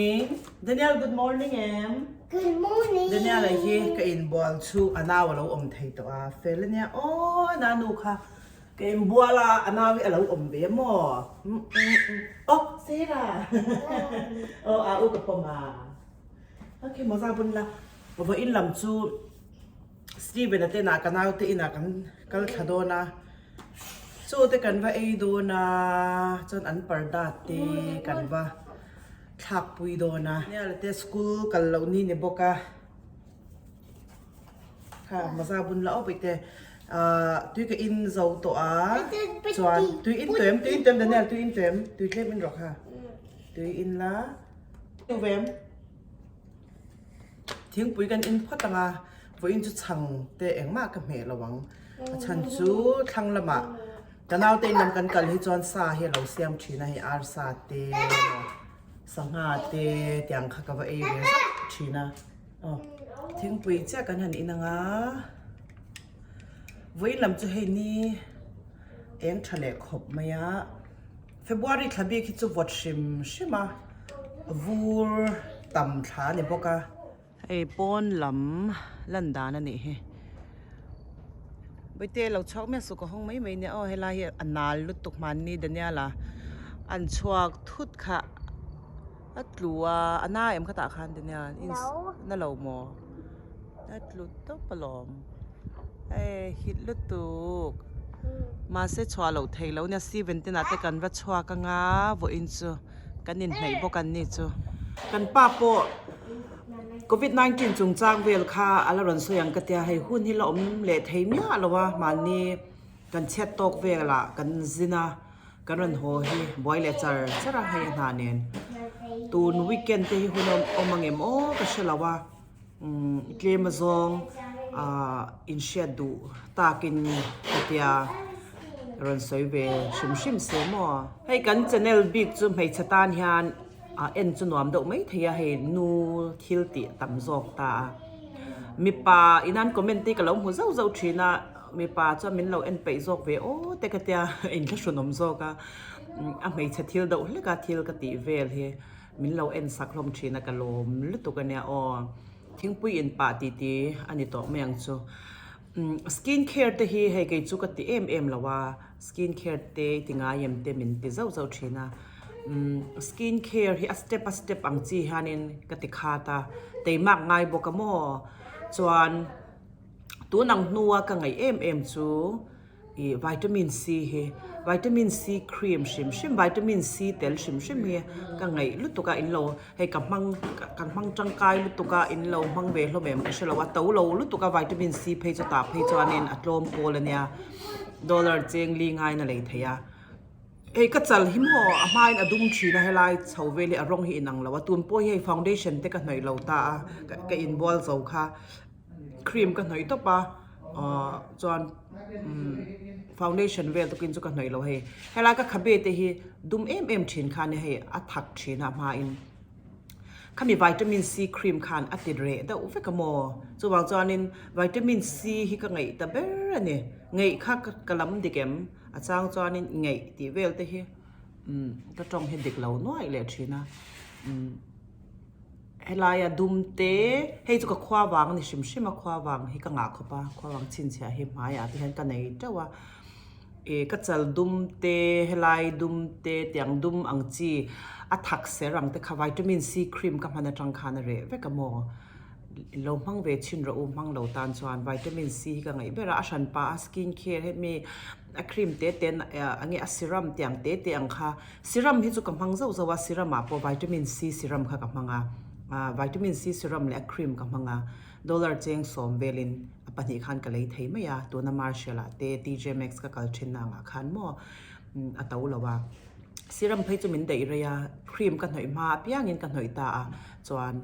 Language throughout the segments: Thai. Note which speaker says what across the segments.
Speaker 1: Daniel, good morning, em.
Speaker 2: Good morning.
Speaker 1: Daniel là gì? Cái in ball chu ana wa lo thấy to a fel nia. Oh, na nu kha. Cái in ball la ana wi lo ve mo. Oh, Sarah. Oh, a u ka poma. Okay, mo sa bun la. Wa in lam chu Steven ate na kanao te ina kan kal thado na. So te kan va ei do na chon an parda te kan va thak pui do na ne la te school kal lo ni ne boka kha masa bun la op te tui ka in zo to a chuan tui in tem Daniel tui in tem tui tlem in ro kha tui in la tu vem thing pui kan in phatanga vo in chu chang te engma ka me lawang chan chu thang lama kanau te nam kan kal hi chon sa he lo siam thina hi ar sa te sanga te tiang kha ka va e ve thina oh thing pui cha kan han inanga voi lam chu he ni eng thale khop maya February thabi ki chu vot shima vur tam tha ne boka ei pon lam landa na ni he bây giờ lâu chọc mẹ số có không mấy nè ô hay là hiện anh nál lúc tục man ni đania là anh chuak thút khá at lúa anh na em khát ta khan đania nó lâu mò at lúa tốt palom ê hít lúc tục mà sẽ chua lâu thấy lâu nè si vấn tên là cái cần vắt chua cái ngá vô in chưa cái nhìn thấy vô cái này chưa cần pa po COVID-19 chung chang vel kha ala ron so yang katia hei hun hi lom le theimia alowa mani kan chat tok vela kan zina karon ho hi boy le chara hei na nen tun weekend te hi hunom omangem o ka shalawa tlem zong in shedu takin katia ron soi ve shim se mo hei kan channel big zum hei chatan hian en chu nuam do mai thia he nu thil ti tam jok ta mi pa inan comment ti ka lo hu zau thina mi pa cha min lo en pe jok ve o te ka tia in ka shunom zoka a mai cha thil do le ka thil ka ti vel he min lo en saklom thina ka lom lu tu ka ne o thing pui in pa ti ani to meng chu skin care te hi he ke chu ka ti em lawa skin care te tinga yem te min ti zau thina skin care hi a step ang chi hanin katikhata teimak ngai bokamo chuan tu nang nuwa ka ngai em chu i vitamin C he vitamin C cream shim vitamin C tel shim he ka ngai lutuka in lo he ka mang tangkai lutuka in lo mang ve lo mem ka shelawa to lo lutuka vitamin C phei chu ta phei chuanin atlom polania dollar cheng li ngai na lei theya ei ka chal him ho a main adum thina helai chhoveli arong hi inang lawa tun po hi foundation te ka hnoi lo ta ka in ball zo kha cream ka hnoi to pa chuan foundation vel to kin chu ka hnoi lo he helai ka khabe te hi dum em thin kha ne he a thak thina ma in khami vitamin C cream khan atire da u fe ka mo chuwang chuanin vitamin C hi ka ngai ta ber ani ngai kha kalam dikem achang chuanin ngai ti vel te hi ta tong he dik lo noi le thina helaya dum te hei chu ka khwa wang ni shim a khwa wang hi ka nga khopa khwa wang chin chha hi maya ti han ka nei tawa e ka chal dum te helai dum te tiang dum ang chi a thak serang te kha vitamin C cream ka hmana tang khana re ve ka mo lo mang ve chin ro mang lo tan chuan vitamin C ka ngai bera a shan pa skin care he me a cream te ten ange a serum tiang te ang kha serum hi chu ka mang zo wa serum a po vitamin C serum kha ka manga vitamin C serum le cream ka manga dollar cheng som velin apani khan ka lei thei maya to na marshalla te TJ Maxx ka kal thin na nga khan mo ataw lawa serum phei chu min dei reya cream ka hnoi ma piangin ka hnoi ta chuan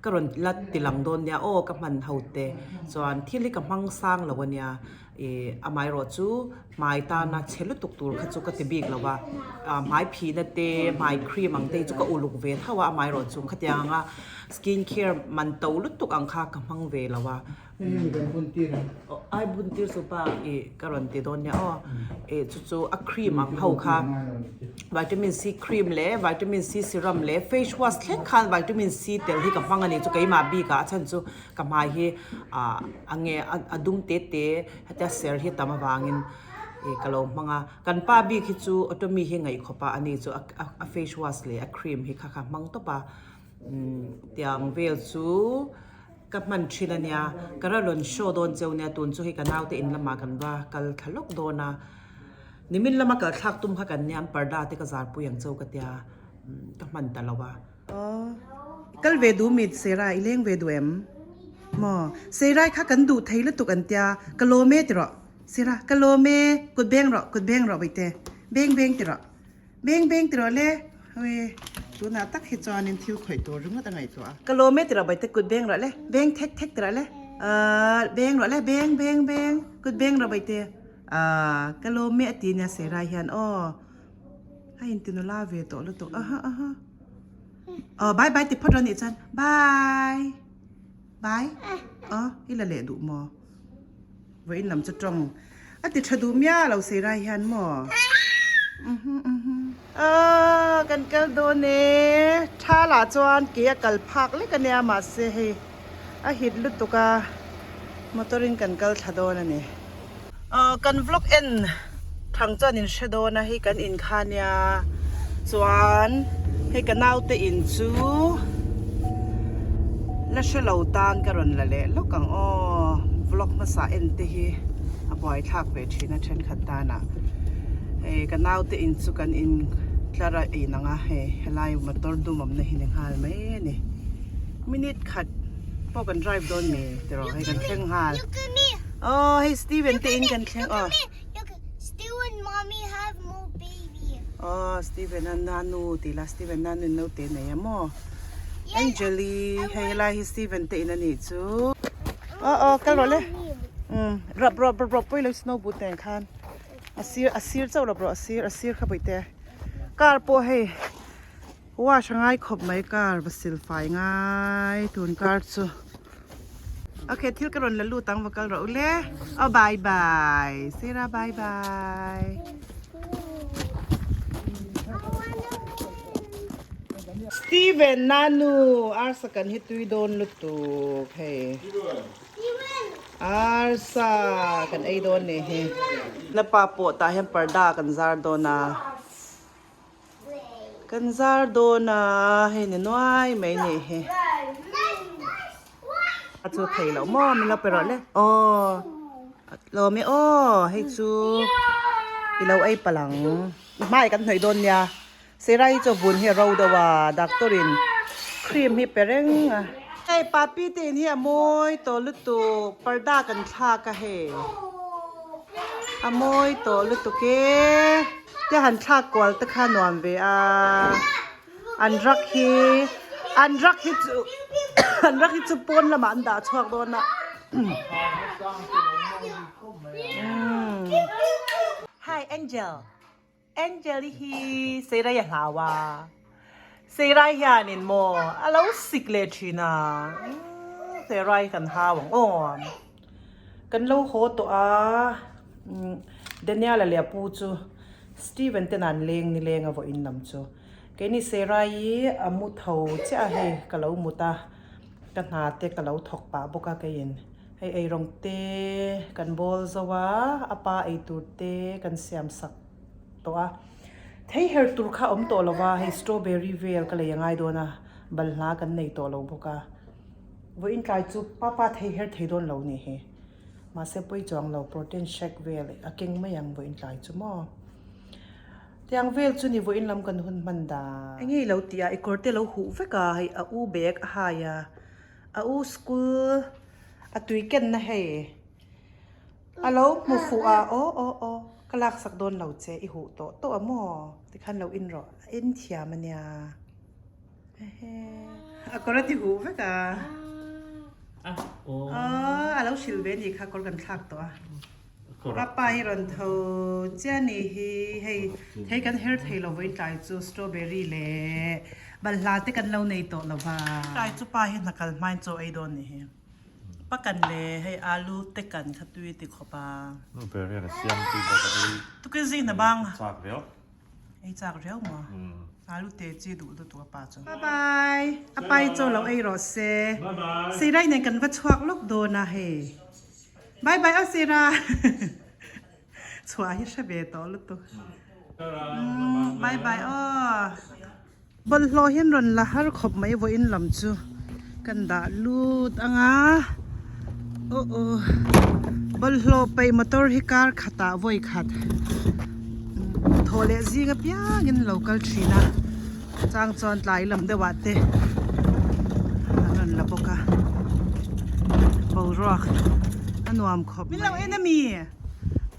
Speaker 1: karon lat tilang don nia o ka man hote chuan thili ka mang sang lawania amai ro chu mai ta na chelu tuk tur kha chu ka ti big lawa mai phi na te mai cream ang te chu ka uluk ve thawa amai ro chu khatyanga skin care man to lut tuk ang kha ka mang ve lawa
Speaker 2: นี่เป็นคนตีนะ
Speaker 1: ไอ้บุญที่สุภาการันตีโดนเนี่ยจู่ๆครีมเฮาค่ะวิตามินซีครีมเล่วิตามินซีเซรั่มเล่เฟซวอชเล่คันวิตามินซีเตลที่กับฟังอันนี้จู่กับมาบีกับฉันจู่กับมาเฮอังเงอดุงเตเตฮัตจะเซอร์ที่ตามาวางินกะโลมังกันป้าบีคิดจู่อตมีเฮงไงขบอันนี้จู่เฟซวอชเล่ครีมเฮค่ะมังตบเตียงเวลจู่กับมันชิลเนี่ยกระลอนโชโดนเจ้าเนี่ยตุนจู่ให้กันเอาแต่อินละมากันว่ากัลขลกโดนะนี่มินละมากัลทักตุ้มกันเนี่ยปาร์ดาที่กษัตริย์ผู้ยังเจ้ากันเนี่ยกับมันตลอดว่ากัลเวดูมิดเซราอิเลงเวดูเอ็มมอเซราข้ากันดูไทยละตุกันเตียกะโลเมติรอเซรากะโลเมกุดเบงรอกุดเบงรอไปเตเบงเบงติรอเบงเบงติรอเล่เฮ้ยตัวน่าตักเหตุการณ์นี้ที่ข่อยตัวรู้ว่าตั้งไงตัวกะโลเมติรอไปเตกุดเบงรอเล่เบงเทคเทคติรอเล่เบงรอเล่เบงเบงเบงกุดเบงรอไปเตกะโลเมตีเนี่ยเสรายันอ้อให้อินติโนลาเวโตแล้วตัวบายบายติดพอดรอนอีจันบายบายอีละเละดูมอไว้นำจะตรงติดชะดูมยาเราเสรายันมอกันกัลโดเน่ท่าหลาจวนเกียกัลพักเล็กกันเนี่ยมาเสให้หิดลุตุกามอเตอริงกันกัลชะโดนั่นนี่กันวล็อกเอ็นทางจอนินชะโดนะให้กันอินคาเนียจวนให้กันเอาแต่อินจูและเชลาวตานกันรอนละเละแล้วกังวล็อกภาษาเอ็นเตฮีบ่อยทักเวทีนะเช่นขัดตานะกันเอาแต่อินจูกันอินคลาระอีนังไล่มาตอร์ดูมัมนะหินหาลไหมนี่มินิทขัดพวกกันไดรฟ์โดนมีแต่เราให้กันแข่งหาลให้สตีเวนเตอินกันแข่ง
Speaker 3: Stu and mommy have more baby.
Speaker 1: สตีเวนนานูตีละสตีเวนนานูนูเตเนี่ยมอแองเจลี่ให้ไล่ให้สตีเวนเตอินนี่จูกันรอเลยรับไปเลยสโนว์บูทแต่งคันอาซีร์เจ้ารับอาซีร์ขับไปแต่การพอให้ว่าช่างง่ายขบไหมการบัสิลไฟง่ายทุนการจูโอเคที่กันรอนแล้วลู่ตั้งว่ากันรอเลยบายบายเซราบายบายสตีเวนนานูอาร์สกันฮิตุยโดนลุตุเฮ้อาร์สกันไอโดนเนี่ยเฮ้แล้วป้าปวดตาเห็นปาร์ดากันซาร์โดนากันซาร์โดนาเฮ้เนี่ยน้อยไม่เนี่ยเฮ้จูไทยแล้วมอมีเราไปรอเลยเราไม่ให้จูเราไอ้ปลังไม่กันหน่อยโดนยาเสไรจะบุญให้เราเดว่าดักตรินครีมให้เปร่งไอ้ปาปีเตนเฮียมวยตัวลุตุปาร์ดากันชากะเฮมวยตัวลุตุเกจะหันชากวลตะขานวมเวอันรักฮีจูอันรักฮีจูปนละมันด่าชวกโดนนะHi Angelฮีเซรายหาวาเซรายานินโมเราสิกเลชินาเซรายกันหาวังกันเล่าโหตัวเดนยาละเลียปูจูสตีเวนเตนันเลงนี่เลงเอาไว้อินนำจูแกนี่เซรายมุทเอาเจ้าให้กันเล่ามุตากันหาเตกันเล่าถกปะบุกกะเกยินให้ไอรองเตกันบอลซะวะอปาไอตูเตกันเสียมสักตัวเที่ยร์ตุลข้าตัวละว่าให้สตรอเบอรี่เวลก็เลยยังไงโดนะบัลลากันในตัวเราบุกะวันนี้กลายจุป้าเที่ยร์โดนเรานี่เฮมาเซปุยจองเราโปรตีนเชคเวลอะเก่งไม่ยังวันนี้กลายจุมอยังเวลจุนี่วันนี้ลำกันหุ่นมันดาไอ้เงี้ยเราเตียไอ้คอร์เตเราหูเฟกะให้อูเบกหายอูสกูลตุยเกันนะเฮเราหมูฟูกลักสักโดนเราเจอีหูโตมอที่ขันเราอินรออินเทียมันเนี่ยก็รัติหูเฟกะเราชิลเวนอีกค่ะคนกันทักตัวรับไปรอนเทาเจนี่ให้กันเฮร์ทให้เราไว้ใจจูสตรอเบอรี่เล่บัลลาที่กันเราในโตเราว่าใจจูป้าเห็นนักการไม่โจไอโดนนี่ ปักกันเลยให้อาลูเตกันขัดตุยติขบา
Speaker 2: Nu börjar det jämt i bara
Speaker 1: ตุกซินะบัง
Speaker 2: sak väl?
Speaker 1: ไอ้จากเรียวมั้ง
Speaker 2: Mm.
Speaker 1: อาลูเตจีดูตัวป้าจังบายบายอาไปโจเราไอ้รถเซ
Speaker 2: Bye bye.
Speaker 1: ซีได้ในกันว่าชวกลูกโดนนะเฮบายบายเอาซีราสวยใช่เบตอลูกตัว บายบายอ้อบนโลเห็นรอนละฮาร์ขบไม่ว่าอินลำจูกันดาลูดอ่างโอ้โอ้บนโลไปมอเตอร์ฮิการขัดไว้ขัดโทเลซีกับยากิน local tree นะจางจอนไหลลำเดวัดเตนั่นละปกะบอรอกอันวามขบมิลเราเอ็นมี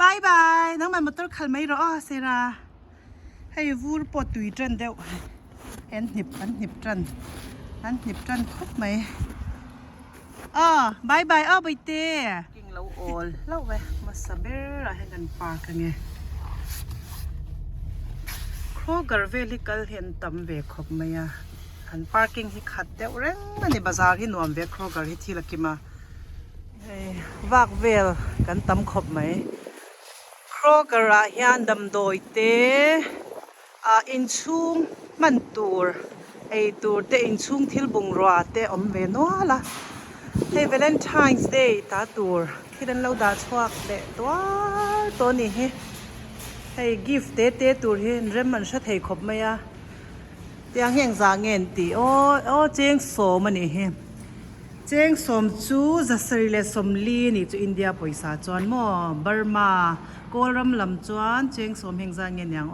Speaker 1: บายบายน้องมันมอเตอร์ขัดไม่รอเซราให้วูรปอตุยจันเดียวอันหนิบจันครบไหมบายบายไปเต้กินเราโอลเล่าไปมาสเบร์ให้กันปากันไงโคกร์เวลิกัลเห็นตำเวครบไหมอันปาร์กิ้งที่ขัดเดียวเร่งมันในบาซาร์ที่นวมเวคโคกร์ที่ที่ละกิมาวากเวลกันตำครบไหมโคกระเฮียนดำโดยเตอินชุงมันตูร์ไอตูร์เตอินชุงทิลบุงรัวเตอมเวนัวละเฮเวเลนไทน์เดย์ตาตูร์ที่นั่นเราดาชวักเตตัวนี้เฮกิฟต์เตตูร์เฮเรมมันชัดเฮครบไหมเตียงเฮียงจางเงินตีโอ้เจงโสมันนี่เฮเจงสมจูจัสริเลสมลีนี่จูอินเดียปอยสาจวนมอบาร์มาโกลัมลำจวนเจงสมเฮงจางเงินอย่าง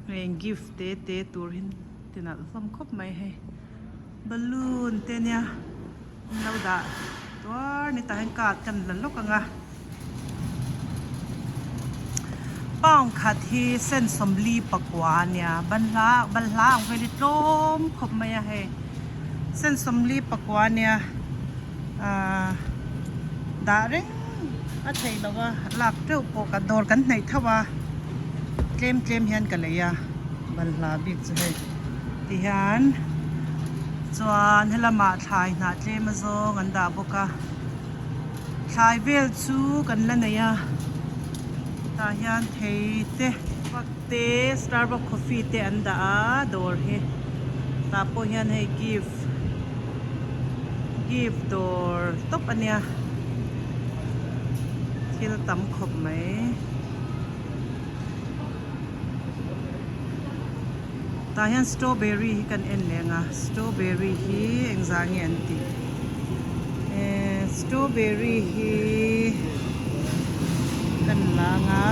Speaker 1: เรงกิฟต์เตตูรินเตน่าสมคบไหมให้บอลลูนเตเนี่ยเราด่าตัวนี่ตาแห่งกาดกันลันลกกันป้องขัดที่เส้นสมลีปกวานเนี่ยบรรลาเวลิโตมคบไหมให้เส้นสมลีปกวานเนี่ยด่าเร่งอะไรแล้วว่าหลักเจ้าโปกัดโดนกันในท่าว่าเกมเฮียนกันเลยบัลลาบิกจะให้ที่เฮียนจวนให้ละมาถ่ายนาเจมาโซกันดาบกะถ่ายเวลซูกันแล้วเนี่ยตาเฮียนเทเตวักเตสตาร์บัคคอฟฟี่เตอันดาโดร์เฮตาโปเฮียนให้กิฟต์โดร์ตบอันเนี้ยที่เราตำขบไหมตาเห็นสตรอเบอรี่กันเอ็นเลยงะสตรอเบอรี่ฮีเอ็งจางเงินตีสตรอเบอรี่ฮีกันลางะ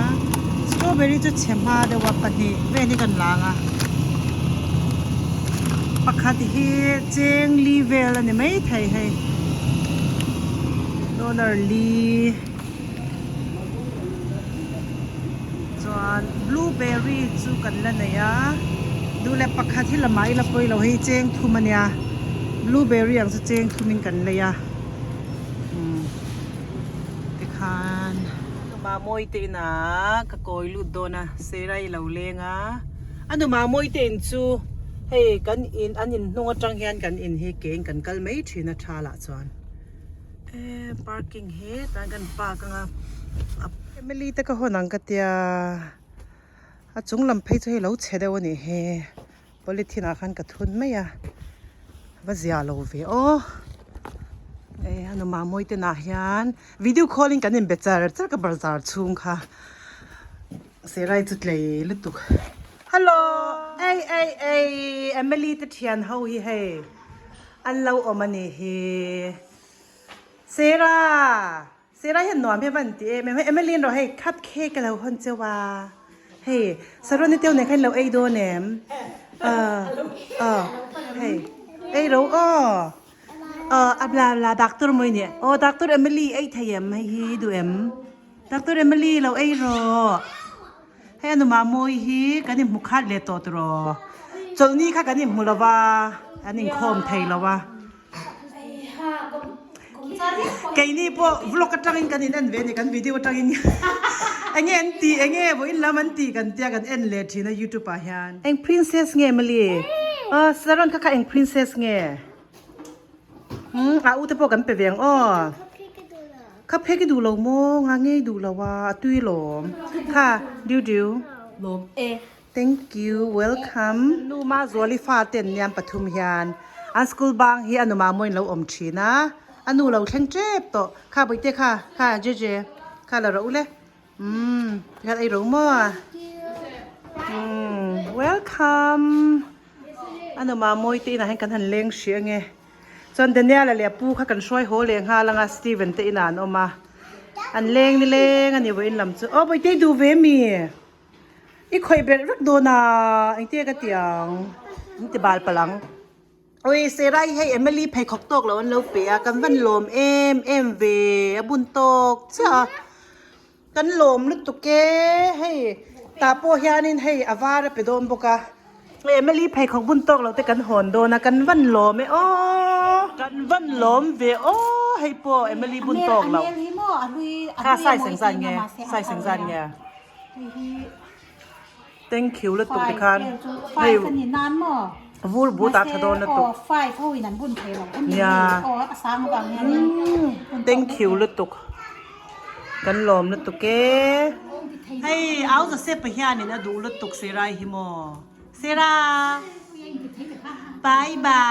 Speaker 1: สตรอเบอรี่จะเชื่อมาเดี๋ยวว่าปนีเว้นี่กันลางะปกติฮีเจงลีเวลนี่ไม่ไทยให้ดอลลาร์ลีจวนบลูเบอรี่จูกันแล้วเนี่ยดูแลปักขัดที่ละไม้ละปอยเราให้เจงทุมันยาบลูเบอรี่อย่างจะเจงทุมินกันเลยติคานมาโมยตีนะกะโกยลุดโดนะเซไรเหล่าเลงอันนู้มาโมยตีนจูเฮ้กันอินอันอินนัวจังเฮียนกันอินเฮเก่งกันกัลไม่ทีนะชาละจวนพาร์กิ้งเฮตันกันปากังไม่ลีแต่ก็หัวหนังกะเตียจุงลำเพยจะให้เราเฉดวันนี้เฮบริทินาขันกระทุนไหมว่าเสียเราเวอันนู้มาโมยเตน่าเฮียนวิดีโอคอลลิ่งกันนี่เบจาร์จักกับบาร์ซาร์ชุงค่ะเสียไรจุดเลยลุตุกฮัลโหลเอมิลี่ตะเทียนเฮาฮีเฮอันเราออกมาเนี่ยเฮเซราเห็นหนอนเพื่อนตีเอมิลี่เราให้คัพเค้กกันเราคนเจ้าว่าเฮ้สรุปนี่เที่ยวไหนใครเราโดนแหนมเฮ้เราอับลาดักเตอร์มวยเนี่ยดักเตอร์เอมิลี่ไทยมให้ฮีดูดักเตอร์เอมิลี่เรารอให้อนุมามวยฮีกันนี่มุขเลตตัวรอจนนี้ค่ะกันนี่มุลาวาอันนี้โคมไทยแล้ววะแกนี่พวกวล็อกกระจังกันนี่นั่นเว้ยกันวิดีโอจังนี่เอ็งตีเอ็งบ่อินลามันตีกันเตียกันเอ็นเลทีนะยูทูบอ่ะฮันเอ็งพรินเซสเงี้ยมาลีสารอนค่ะเอ็งพรินเซสเงี้ย อุตะปกันไปเวียงอ้อ คับเพกดูเราโมงาเงยดูเราว่าตุ้ยหลอมค่ะดิว
Speaker 4: ลม
Speaker 1: thank you welcome นูมาจวลิฟ้าเต็นยามปทุมยานอันสกูลบางฮีอนุมามวยเราอมชีนะอันนูเราแข่งเจ็บต่อค่ะไปเตะค่ะเจค่ะเราเราเลยกันไอรู้มั้ยwelcome อันนูมามวยตีน่ะให้กันหันเลี้ยงเสียงไงจนเดี๋ยวนี้เราเลี้ยปูข้ากันช่วยโหเลี้ยงหาลังสตีเวนตีนานออกมาอันเลี้ยงนี่เลี้ยงอันนี้ไว้ลำจุโอ้ไปเตะดูเวมีอีกคอยเบ็ดรักโดนาอีเตี้ยกะเตียงนี่จะบาลปลังโอ้ยเซไรให้เอมิลี่ไปขอกตกแล้วเราเปียกันวันลมเอ็มเวบุญตกจ้ะกันลมลึกตุกเกให้ตาโปฮยานินให้อาวาร์ไปโดนปกะเอมิลี่ไปขอกบุญตกเราแต่กันหอนโดนะกันวันลมโอ้กันวันลมเวโอ้ให้โปเอมิลี่บุญตกเราค่ะใส่เสียงสั่นไงใส่เสียงสั่นไงthank you ละตุกตะคันให้วูลบูตาทะโดนละตุก
Speaker 4: ไฟเขาอีนั้นบุญเทหรอกสร้างบางเนี่ย
Speaker 1: thank you ละตุกกันลมละตุกเกให้เอาจะเซฟไปเฮียนี่นะดูละตุกเซราฮิโมเซราบายบา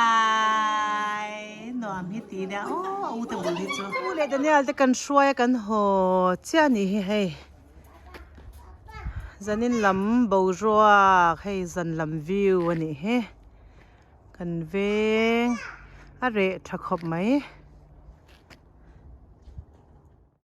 Speaker 1: ยนอมฮิตีเนี่ยโอ้อูตะบุลิจูอูเลยเดี๋ยวนี้จะกันช่วยกันโหเจ้านี่ให้zanin lam bo roa hei zan lam view ani he kan veng are thakhop mai